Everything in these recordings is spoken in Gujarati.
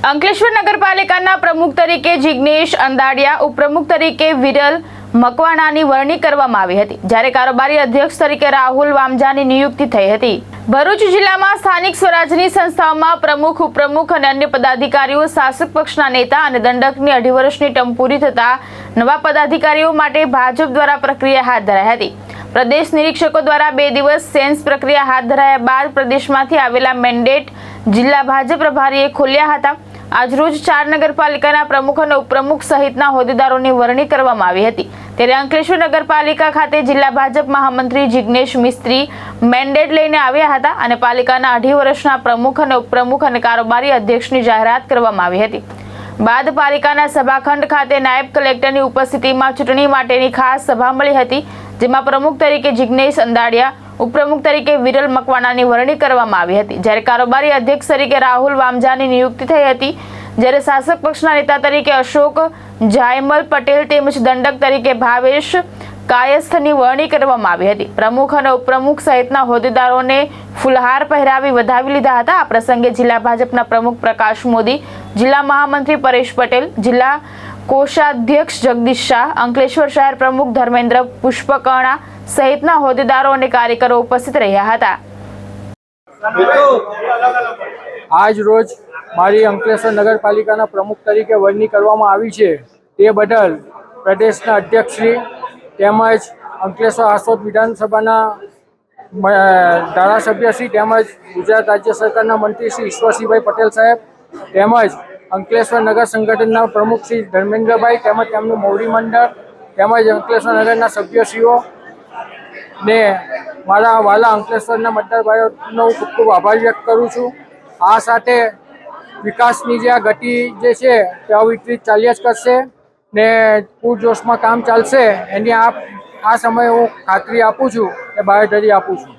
અંકલેશ્વર નગરપાલિકાના પ્રમુખ તરીકે જિગ્નેશ અંદાડિયા, ઉપપ્રમુખ તરીકે વિરલ મકવાણાની વરણી કરવામાં આવી હતી, જ્યારે કારોબારી અધ્યક્ષ તરીકે રાહુલ વામજાની નિયુક્તિ થઈ હતી। ભરૂચ જિલ્લામાં સ્થાનિક સ્વરાજની સંસ્થાઓમાં પ્રમુખ, ઉપપ્રમુખ અને અન્ય પદાધિકારીઓ શાસક પક્ષના નેતા અને દંડકની 2.5 વર્ષની ટર્મ પૂરી થતા નવા પદાધિકારીઓ માટે ભાજપ દ્વારા પ્રક્રિયા હાથ ધરાઈ હતી। પ્રદેશ નિરીક્ષકો દ્વારા 2 દિવસ સેન્સ પ્રક્રિયા હાથ ધરાયા બાદ પ્રદેશમાંથી આવેલા મેન્ડેટ જિલ્લા ભાજપ પ્રભારીએ ખોલ્યા હતા। આજરોજ 4 નગરપાલિકાના પ્રમુખ અને ઉપપ્રમુખ સહિતના હોદ્દેદારોની વરણી કરવામાં આવી હતી, ત્યારે અંકલેશ્વર નગરપાલિકા ખાતે જિલ્લા ભાજપ મહામંત્રી જિગ્નેશ મિસ્ત્રી મેન્ડેટ લઈને આવ્યા હતા અને પાલિકાના 2.5 વર્ષના પ્રમુખ અને ઉપપ્રમુખ અને કારોબારી અધ્યક્ષની જાહેરાત કરવામાં આવી હતી। બાદ પાલિકાના સભાખંડ ખાતે નાયબ કલેક્ટરની ઉપસ્થિતિમાં ચૂંટણી માટેની ખાસ સભા મળી હતી, જેમાં પ્રમુખ તરીકે જિગ્નેશ અંદાડિયા, ઉપપ્રમુખ તરીકે વિરલ મકવાણાની વરણી કરવામાં આવી હતી, જ્યારે કારોબારી અધ્યક્ષ તરીકે રાહુલ વામજાની નિયુક્તિ થઈ હતી, જ્યારે શાસક પક્ષના નેતા તરીકે અશોક જાયમલ પટેલ તેમજ દંડક તરીકે ભાવેશ કાયસ્થની વરણી કરવામાં આવી હતી। પ્રમુખ અને ઉપપ્રમુખ સહિતના હોદ્દેદારોને ફુલહાર પહેરાવી વધાવી લીધા હતા। આ પ્રસંગે જિલ્લા ભાજપના પ્રમુખ પ્રકાશ મોદી, જિલ્લા મહામંત્રી પરેશ પટેલ, જિલ્લા કોષાધ્યક્ષ જગદીશ શાહ, અંકલેશ્વર શહેર પ્રમુખ ધર્મેન્દ્ર પુષ્પકર્ણા સહિતના હોદ્દેદારો અને કાર્યકરો ઉપસ્થિત રહ્યા હતા। આજ રોજ મારી અંકલેશ્વર નગરપાલિકાના પ્રમુખ તરીકે વરણી કરવામાં આવી છે, તે બદલ પ્રદેશના અધ્યક્ષશ્રી તેમજ અંકલેશ્વર આસોદ વિધાનસભાના ધારાસભ્યશ્રી તેમજ ગુજરાત રાજ્ય સરકારના મંત્રી શ્રી ઈશ્વરસિંહભાઈ પટેલ સાહેબ તેમજ અંકલેશ્વર નગર સંગઠનના પ્રમુખ શ્રી ધર્મેન્દ્રભાઈ તેમજ તેમનું મોવડી મંડળ તેમજ અંકલેશ્વર નગરના સભ્યશ્રીઓ ને મારા વાલા અંકલેશ્વરના મતદારભાઈઓનો ખૂબ ખૂબ આભાર વ્યક્ત કરું છું। આ સાથે વિકાસની જે આ ગતિ જે છે તે અવિચલિત ચાલ્યા જ કરશે ને પૂરજોશમાં કામ ચાલશે, એની આ સમયે હું ખાતરી આપું છું કે બાહેધરી આપું છું।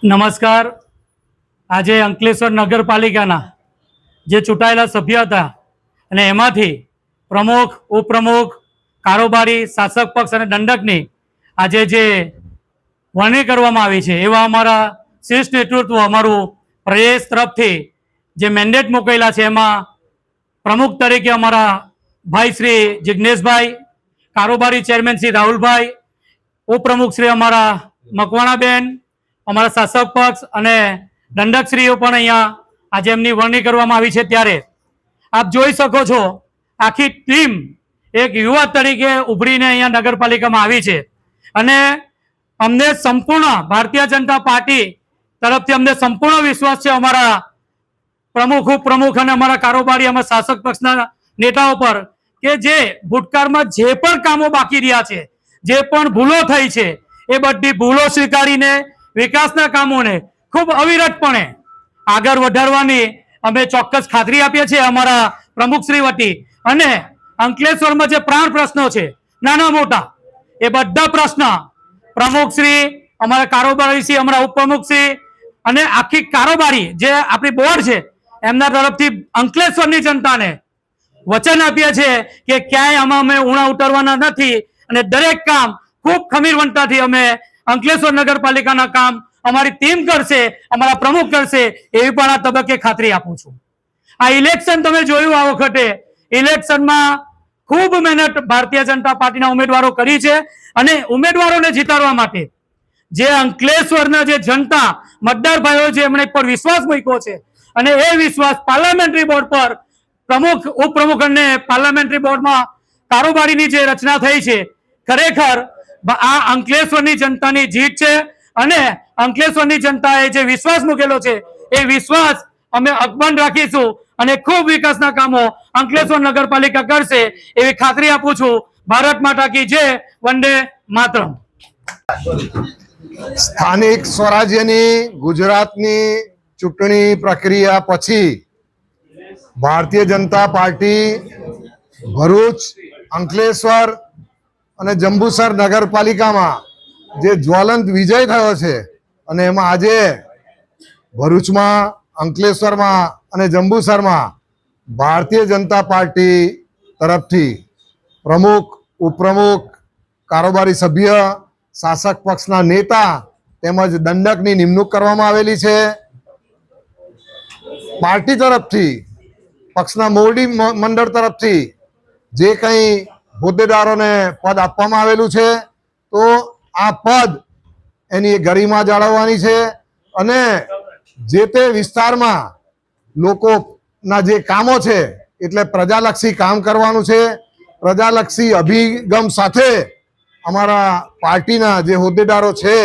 નમસ્કાર। આજે અંકલેશ્વર નગરપાલિકાના જે ચૂંટાયેલા સભ્ય હતા અને એમાંથી પ્રમુખ, ઉપપ્રમુખ, કારોબારી, શાસક પક્ષ અને દંડકની આજે જે વરણી કરવામાં આવી છે, એવા અમારા શીર્ષ નેતૃત્વ અમારું પ્રદેશ તરફથી જે મેન્ડેટ મોકલેલા છે, એમાં પ્રમુખ તરીકે અમારા ભાઈ શ્રી જિગ્નેશભાઈ, કારોબારી ચેરમેન શ્રી રાહુલભાઈ, ઉપપ્રમુખ શ્રી અમારા મકવાણાબેન, અમારા શાસક પક્ષ અને દંડકશ્રીઓ પણ અહીંયા આજે એમની વરણી કરવામાં આવી છે। ત્યારે આપ જોઈ શકો છો આખી ટીમ એક યુવા તરીકે ઉભરીને અહીંયા નગરપાલિકામાં આવી છે અને અમને સંપૂર્ણ ભારતીય જનતા પાર્ટી તરફથી અમને સંપૂર્ણ વિશ્વાસ છે અમારા પ્રમુખ, ઉપપ્રમુખ અને અમારા કારોબારી, અમારા શાસક પક્ષના નેતાઓ પર કે જે ભૂતકાળમાં જે પણ કામો બાકી રહ્યા છે, જે પણ ભૂલો થઈ છે, એ બધી ભૂલો સ્વીકારીને વિકાસના કામોને ખૂબ અવિરતપણે આગળ વધારવાની અમે ચોક્કસ ખાતરી આપીએ છીએ અમારા પ્રમુખશ્રી વતી। અને અંકલેશ્વરમાં જે પ્રાણ પ્રશ્નો છે નાના મોટા, એ બધા પ્રશ્ન પ્રમુખશ્રી, અમારા કારોબારીશ્રી, અમારા ઉપપ્રમુખશ્રી અને આખી કારોબારી જે આપણી બોર્ડ છે એમના તરફથી અંકલેશ્વરની જનતાને વચન આપીએ છીએ કે ક્યાંય આમાં અમે ઉણા ઉતરવાના નથી અને દરેક કામ ખૂબ ખમીરવંતાથી અમે અંકલેશ્વર નગરપાલિકાના કામ અમારી ટીમ કરશે, અમારા પ્રમુખ કરશે, એવી પણ આ તબક્કે ખાતરી આપું છું। આ ઇલેક્શન તમે જોયું, આ વખતે ઇલેક્શનમાં ખૂબ મહેનત ભારતીય જનતા પાર્ટીના ઉમેદવારો કરી છે અને ઉમેદવારોને જીતાડવા માટે જે અંકલેશ્વરના જે જનતા મતદાર ભાઈઓ જે એમણે પર વિશ્વાસ મૂક્યો છે અને એ વિશ્વાસ પાર્લામેન્ટરી બોર્ડ પર પ્રમુખ, ઉપપ્રમુખ અને પાર્લામેન્ટરી બોર્ડમાં કારોબારીની જે રચના થઈ છે, ખરેખર આ અંકલેશ્વરની જનતાની જીત છે અને અંકલેશ્વરની જનતાએ જે વિશ્વાસ મૂકેલો છે એ વિશ્વાસ અમે અકબંધ રાખીશું અને ખૂબ વિકાસના કામો અંકલેશ્વર નગરપાલિકા કરશે એવી ખાતરી આપું છું। ભારત માતા કી જય, વંદે માતરમ। સ્થાનિક સ્વરાજ્યની ગુજરાતની ચૂંટણી પ્રક્રિયા પછી ભારતીય જનતા પાર્ટી ભરૂચ, અંકલેશ્વર અને જંબુસર નગરપાલિકામાં જે જ્વલંત વિજય થયો છે અને એમાં આજે ભરૂચમાં, અંકલેશ્વરમાં અને જંબુસરમાં ભારતીય જનતા પાર્ટી તરફથી પ્રમુખ, ઉપપ્રમુખ, કારોબારી સભ્ય, શાસક પક્ષના નેતા તેમજ દંડકની નિમણૂક કરવામાં આવેલી છે। પાર્ટી તરફથી પક્ષના મોવડી મંડળ તરફથી જે કંઈ હોદ્દેદારોને પદ આપવામાં આવેલું છે તો આ પદ એની ગરિમા જાળવવાની છે અને જે તે વિસ્તારમાં લોકોના જે કામો છે એટલે પ્રજાલક્ષી કામ કરવાનું છે. પ્રજાલક્ષી અભિગમ સાથે અમારા પાર્ટીના જે હોદ્દેદારો છે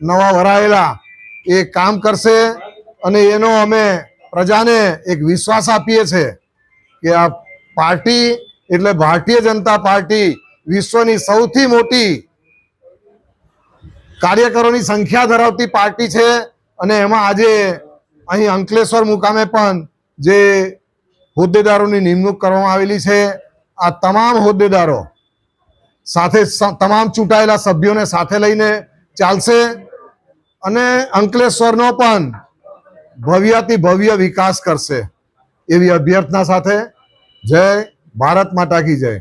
નવા વરાયેલા એ કામ કરશે અને એનો અમે પ્રજાને એક વિશ્વાસ આપીએ છીએ કે આ પાર્ટી એટલે ભારતીય જનતા પાર્ટી વિશ્વની સૌથી મોટી કાર્યકરોની સંખ્યા ધરાવતી પાર્ટી છે અને એમાં આજે અહીં અંકલેશ્વર મુકામે પણ જે હોદ્દેદારોની નિમણૂક કરવામાં આવેલી છે આ તમામ હોદ્દેદારો સાથે તમામ ચૂંટાયેલા સભ્યોને સાથે લઈને ચાલશે અને અંકલેશ્વરનો પણ ભવ્યથી ભવ્ય વિકાસ કરશે એવી અભ્યર્થના સાથે જય ભારત માતા કી જય.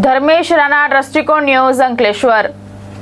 ધર્મેશ રાણા, દ્રષ્ટિકોણ ન્યૂઝ, અંકલેશ્વર.